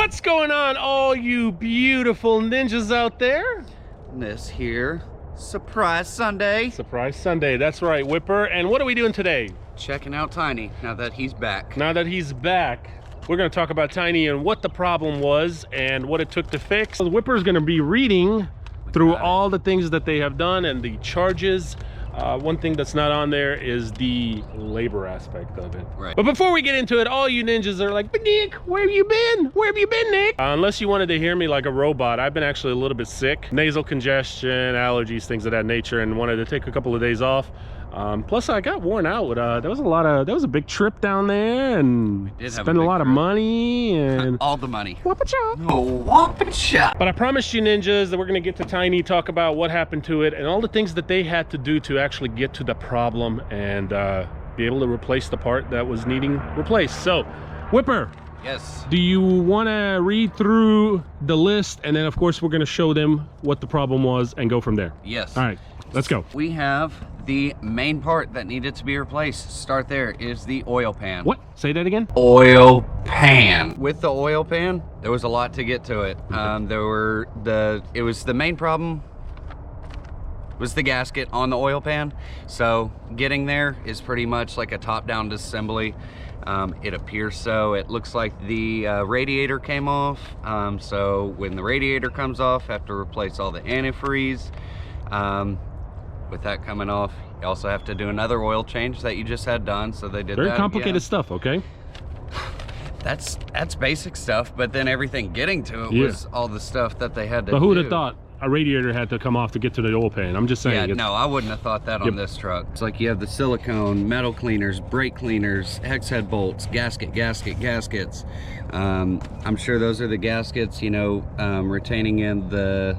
What's going on, all you beautiful ninjas out there? This here, Surprise Sunday. Surprise Sunday, that's right, Whipper. And what are we doing today? Checking out Tiny now that he's back. Now that he's back, we're going to talk about Tiny and what the problem was and what it took to fix. The Whipper is going to be reading through all the things that they have done and the charges. One thing that's not on there is the labor aspect of it. Right. But before we get into it, all you ninjas are like, but Nick, where have you been? Where have you been, Nick? Unless you wanted to hear me like a robot, I've been actually a little bit sick. Nasal congestion, allergies, things of that nature, and wanted to take a couple of days off. Plus I got worn out with, that was a big trip down there, and spent a lot of money and all the money. Whoop-a-chop. Oh, whoop-a-chop. But I promised you ninjas that we're gonna get to Tiny, talk about what happened to it and all the things that they had to do to actually get to the problem and be able to replace the part that was needing replaced. So, Whipper. Yes. Do you want to read through the list, and then of course we're going to show them what the problem was and go from there? Yes. All right, let's go. We have the main part that needed to be replaced. Start there is the oil pan. What? Say that again? Oil pan. With the oil pan, there was a lot to get to it. It was the main problem was the gasket on the oil pan. So getting there is pretty much like a top-down assembly. It appears so. It looks like the radiator came off. So when the radiator comes off, have to replace all the antifreeze. With that coming off, you also have to do another oil change that you just had done. So they did very complicated stuff, okay? That's basic stuff, but then everything getting to it was all the stuff that they had to do. But who would have thought a radiator had to come off to get to the oil pan? I'm just saying. Yeah, no, I wouldn't have thought that on this truck. It's like you have the silicone, metal cleaners, brake cleaners, hex head bolts, gaskets. I'm sure those are the gaskets, you know, retaining in the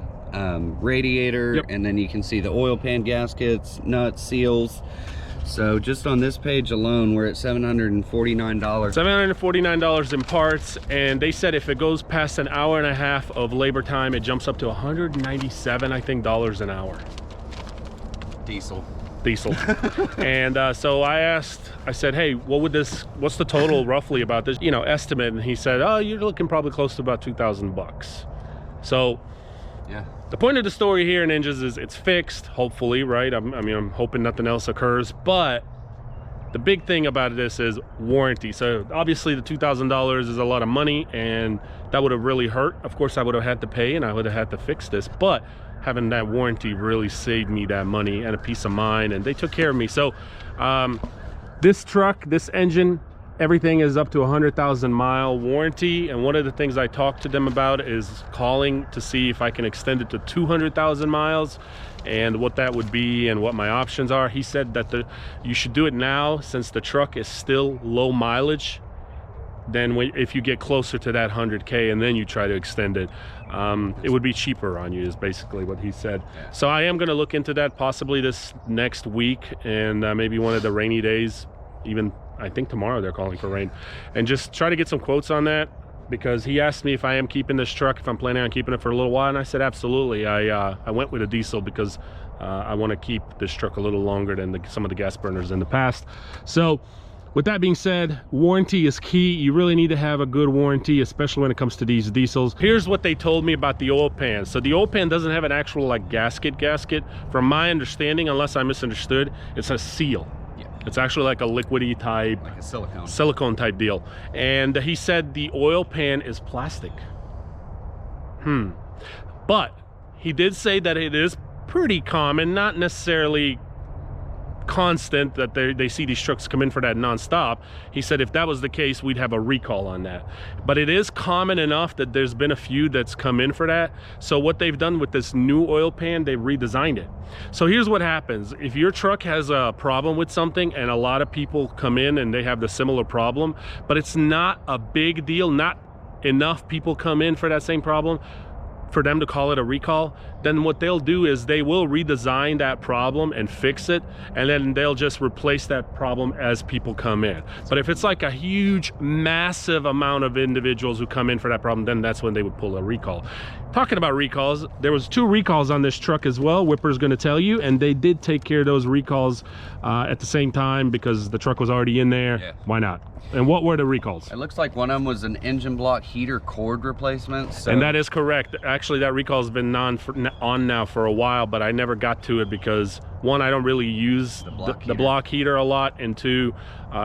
radiator, and then you can see the oil pan gaskets, nuts, seals. So just on this page alone, we're at $749. $749 in parts, and they said if it goes past an hour and a half of labor time, it jumps up to $197, I think, dollars an hour. Diesel. And so I said, hey, what's the total roughly about this, you know, estimate? And he said, oh, you're looking probably close to about 2,000 bucks. So yeah, the point of the story here, ninjas, is it's fixed, hopefully, right? I mean, I'm hoping nothing else occurs, but the big thing about this is warranty. So obviously the $2,000 is a lot of money, and that would have really hurt. Of course, I would have had to pay, and I would have had to fix this, but having that warranty really saved me that money and a peace of mind, and they took care of me. So this truck, this engine, everything is up to 100,000 mile warranty, and one of the things I talked to them about is calling to see if I can extend it to 200,000 miles and what that would be and what my options are. He said that you should do it now since the truck is still low mileage. Then if you get closer to that 100K and then you try to extend it, it would be cheaper on you, is basically what he said. So I am going to look into that possibly this next week, and maybe one of the rainy days, even I think tomorrow they're calling for rain, and just try to get some quotes on that, because he asked me if I am keeping this truck, if I'm planning on keeping it for a little while, and I said absolutely. I went with a diesel because I want to keep this truck a little longer than some of the gas burners in the past. So with that being said, warranty is key. You really need to have a good warranty, especially when it comes to these diesels. Here's what they told me about the oil pan. So the oil pan doesn't have an actual like gasket. From my understanding, unless I misunderstood, it's a seal. It's actually like a liquidy type, like a silicone type deal. And he said the oil pan is plastic. But he did say that it is pretty common, not necessarily constant, that they see these trucks come in for that non-stop. He said if that was the case, we'd have a recall on that. But it is common enough that there's been a few that's come in for that. So what they've done with this new oil pan, they've redesigned it. So here's what happens. If your truck has a problem with something and a lot of people come in and they have the similar problem, but it's not a big deal, not enough people come in for that same problem for them to call it a recall, then what they'll do is they will redesign that problem and fix it, and then they'll just replace that problem as people come in. But if it's like a huge, massive amount of individuals who come in for that problem, then that's when they would pull a recall. talking about recalls, there was 2 recalls on this truck as well. Whipper's going to tell you, and they did take care of those recalls at the same time because the truck was already in there. Yeah. Why not? And what were the recalls? It looks like one of them was an engine block heater cord replacement. So. And that is correct. Actually, that recall has been on now for a while, but I never got to it because, 1, I don't really use the block heater a lot, and 2,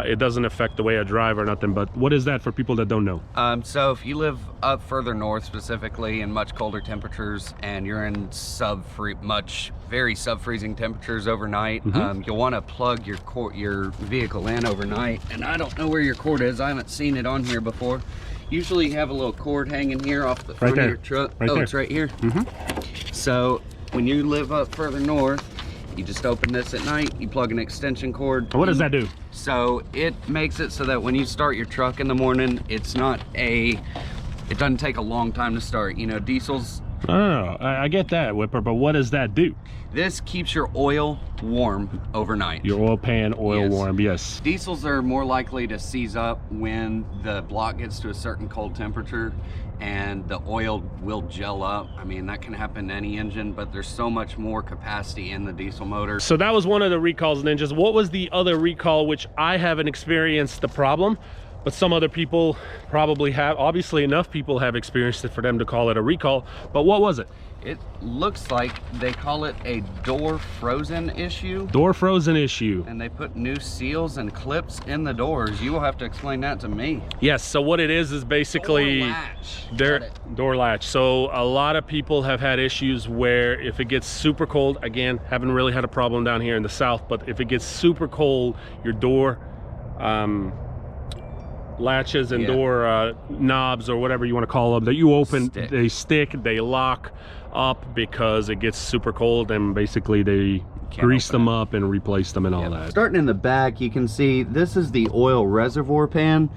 it doesn't affect the way I drive or nothing. But what is that for people that don't know? So if you live up further north, specifically in much colder temperatures, and you're in very sub-freezing temperatures overnight, you'll want to plug your vehicle in overnight. And I don't know where your cord is. I haven't seen it on here before. Usually you have a little cord hanging here off the front of your truck. It's right here. So when you live up further north, you just open this at night, you plug an extension cord. What does that do? So it makes it so that when you start your truck in the morning, it doesn't take a long time to start. You know, diesels. Oh, I get that, Whipper, but what does that do? This keeps your oil warm overnight. Your oil pan oil warm, yes. Diesels are more likely to seize up when the block gets to a certain cold temperature, and the oil will gel up. I mean, that can happen to any engine, but there's so much more capacity in the diesel motor. So that was one of the recalls, Ninjas. What was the other recall, which I haven't experienced the problem, but some other people probably have? Obviously, enough people have experienced it for them to call it a recall, but what was it? It looks like they call it a door frozen issue. Door frozen issue. And they put new seals and clips in the doors. You will have to explain that to me. Yes, so what it is basically door latch. So a lot of people have had issues where if it gets super cold, again, haven't really had a problem down here in the south, but if it gets super cold, your door latches and door knobs, or whatever you want to call them, that you open, they stick, they lock up because it gets super cold, and basically they grease them up and replace them and all that. Starting in the back, you can see this is the oil reservoir pan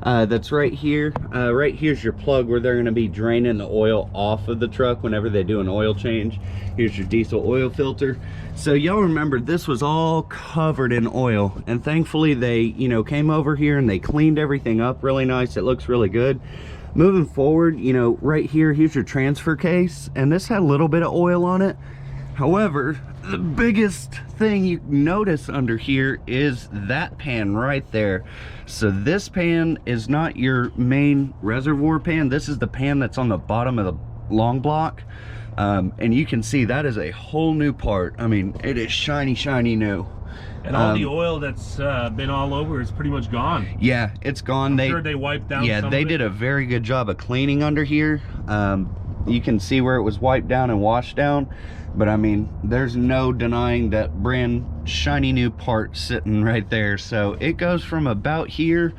that's right here. Right here's your plug where they're going to be draining the oil off of the truck whenever they do an oil change. Here's your diesel oil filter. So y'all remember, this was all covered in oil, and thankfully they, you know, came over here and they cleaned everything up really nice. It looks really good. Moving forward, you know, right here, here's your transfer case, and this had a little bit of oil on it. However, the biggest thing you notice under here is that pan right there. So this pan is not your main reservoir pan. This is the pan that's on the bottom of the long block. And you can see that is a whole new part. I mean, it is shiny, shiny new. And all the oil that's been all over is pretty much gone. Yeah, it's gone. I'm sure they wiped down some they of it. did a very good job of cleaning under here. You can see where it was wiped down and washed down. But I mean, there's no denying that brand shiny new part sitting right there. So it goes from about here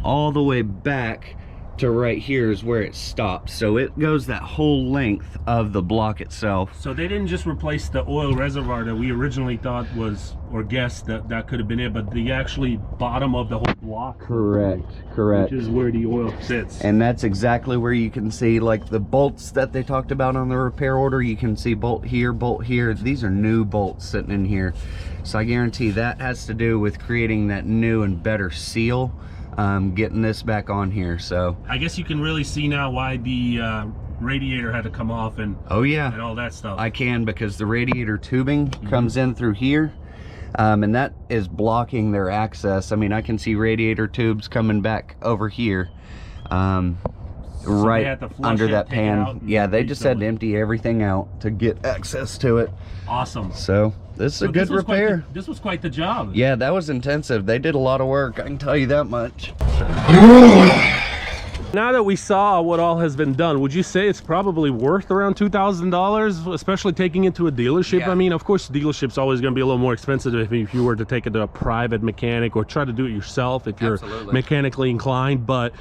all the way back to right here is where it stops. So it goes that whole length of the block itself. So they didn't just replace the oil reservoir that we originally thought was, or guessed that could have been it, but the actually bottom of the whole block. Correct. Which is where the oil sits. And that's exactly where you can see, like, the bolts that they talked about on the repair order. You can see bolt here, bolt here. These are new bolts sitting in here. So I guarantee that has to do with creating that new and better seal. Getting this back on here. So I guess you can really see now why the radiator had to come off and and all that stuff. I can, because the radiator tubing comes in through here, and that is blocking their access. I mean, I can see radiator tubes coming back over here, right under that pan. Yeah, they just had to empty everything out to get access to it. Awesome. So this is a good repair. This was quite the job. Yeah, that was intensive. They did a lot of work, I can tell you that much. Now that we saw what all has been done, would you say it's probably worth around $2,000, especially taking it to a dealership? Yeah. I mean, of course, the dealership's always going to be a little more expensive if you were to take it to a private mechanic or try to do it yourself if you're mechanically inclined. But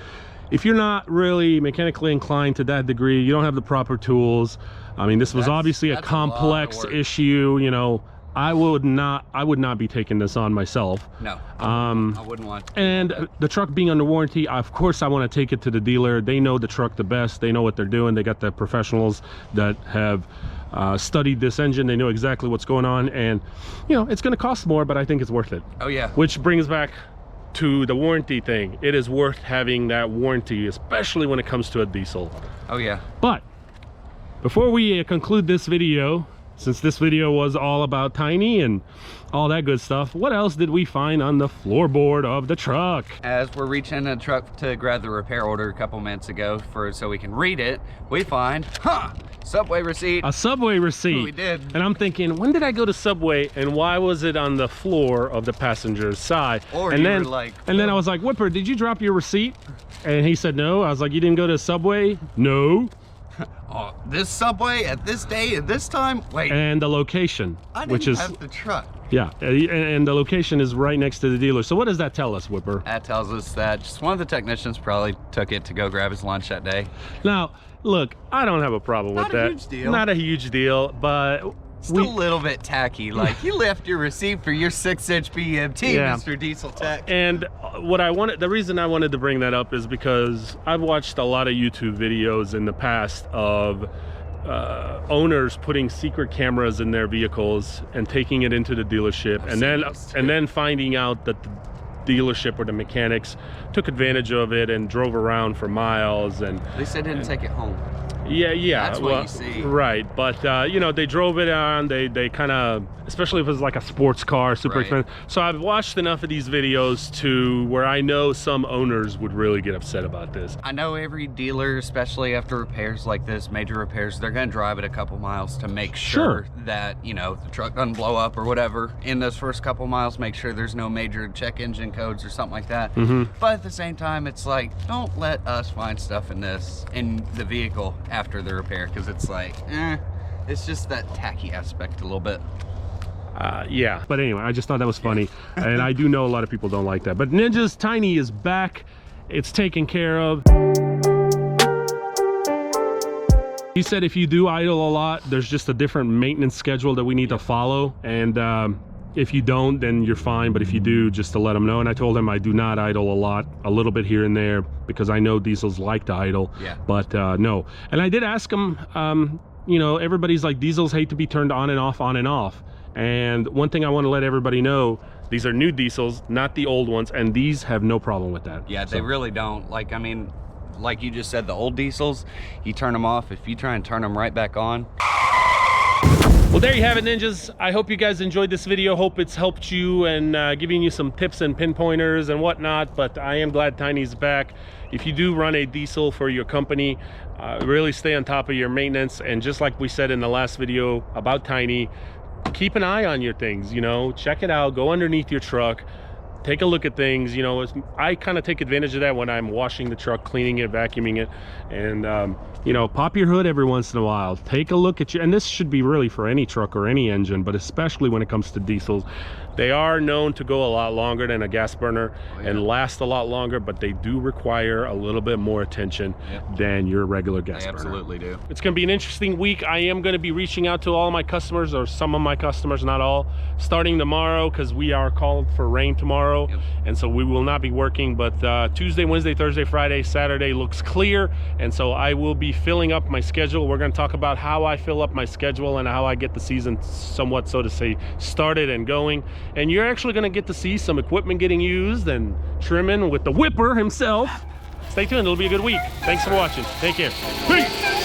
if you're not really mechanically inclined to that degree, you don't have the proper tools. I mean, this was obviously a complex issue, you know. I would not be taking this on myself. No, I wouldn't want to. And the truck being under warranty, of course I want to take it to the dealer. They know the truck the best. They know what they're doing. They got the professionals that have studied this engine. They know exactly what's going on, and you know, it's going to cost more, but I think it's worth it. Oh yeah. Which brings back to the warranty thing. It is worth having that warranty, especially when it comes to a diesel. Oh yeah. But before we conclude this video, since this video was all about Tiny and all that good stuff, what else did we find on the floorboard of the truck? As we're reaching in the truck to grab the repair order a couple minutes ago so we can read it, we find, Subway receipt. A Subway receipt. We did. And I'm thinking, when did I go to Subway and why was it on the floor of the passenger's side? Or and you then, were like, and then I was like, Whipper, did you drop your receipt? And he said no. I was like, you didn't go to Subway? No. Oh, this Subway at this day at this time? Wait. And the location, I didn't which is have the truck. yeah, and the location is right next to the dealer. So what does that tell us, Whipper? That tells us that just one of the technicians probably took it to go grab his lunch that day. Now, look, I don't have a problem with that. Not a huge deal. Not a huge deal, but Still a little bit tacky. Like, you left your receipt for your 6-inch BMT, Yeah. Mr. Diesel Tech. And what I wanted, the reason I wanted to bring that up is because I've watched a lot of YouTube videos in the past of owners putting secret cameras in their vehicles and taking it into the dealership, and then finding out that the dealership or the mechanics took advantage of it and drove around for miles. And At least they didn't take it home. yeah, That's what you see. right. But you know, they drove it on, they kind of, especially if it was like a sports car, super Right. expensive. So I've watched enough of these videos to where I know some owners would really get upset about this. I know every dealer, especially after repairs like this, major repairs, they're gonna drive it a couple miles to make sure that, you know, the truck doesn't blow up or whatever. In those first couple miles, make sure there's no major check engine codes or something like that. But at the same time, it's like, don't let us find stuff in the vehicle after the repair, because it's like, it's just that tacky aspect a little bit. Yeah, but anyway, I just thought that was funny. And I do know a lot of people don't like that. But Ninja's Tiny is back. It's taken care of. He said if you do idle a lot, there's just a different maintenance schedule that we need to follow. And if you don't, then you're fine. But if you do, just to let him know. And I told him I do not idle a lot, a little bit here and there, because I know diesels like to idle. Yeah. But no. And I did ask him, you know, everybody's like, diesels hate to be turned on and off, on and off. And one thing I want to let everybody know, these are new diesels, not the old ones, and these have no problem with that. Yeah, they really don't. Like, I mean, like you just said, the old diesels, you turn them off. If you try and turn them right back on. Well, there you have it, ninjas. I hope you guys enjoyed this video. Hope it's helped you and giving you some tips and pinpointers and whatnot. But I am glad Tiny's back. If you do run a diesel for your company, really stay on top of your maintenance. And just like we said in the last video about Tiny, keep an eye on your things, you know, check it out, go underneath your truck, take a look at things, you know. I kind of take advantage of that when I'm washing the truck, cleaning it, vacuuming it, and you know, pop your hood every once in a while, take a look at your, and this should be really for any truck or any engine, but especially when it comes to diesels. They are known to go a lot longer than a gas burner and last a lot longer, but they do require a little bit more attention than your regular gas burner. Absolutely do. It's going to be an interesting week. I am going to be reaching out to all my customers, or some of my customers, not all, starting tomorrow, because we are called for rain tomorrow. And so we will not be working, but Tuesday, Wednesday, Thursday, Friday, Saturday looks clear, and so I will be filling up my schedule. We're going to talk about how I fill up my schedule and how I get the season somewhat, so to say, started and going. And you're actually going to get to see some equipment getting used and trimming with the Whipper himself. Stay tuned, it'll be a good week. Thanks for watching. Take care. Peace.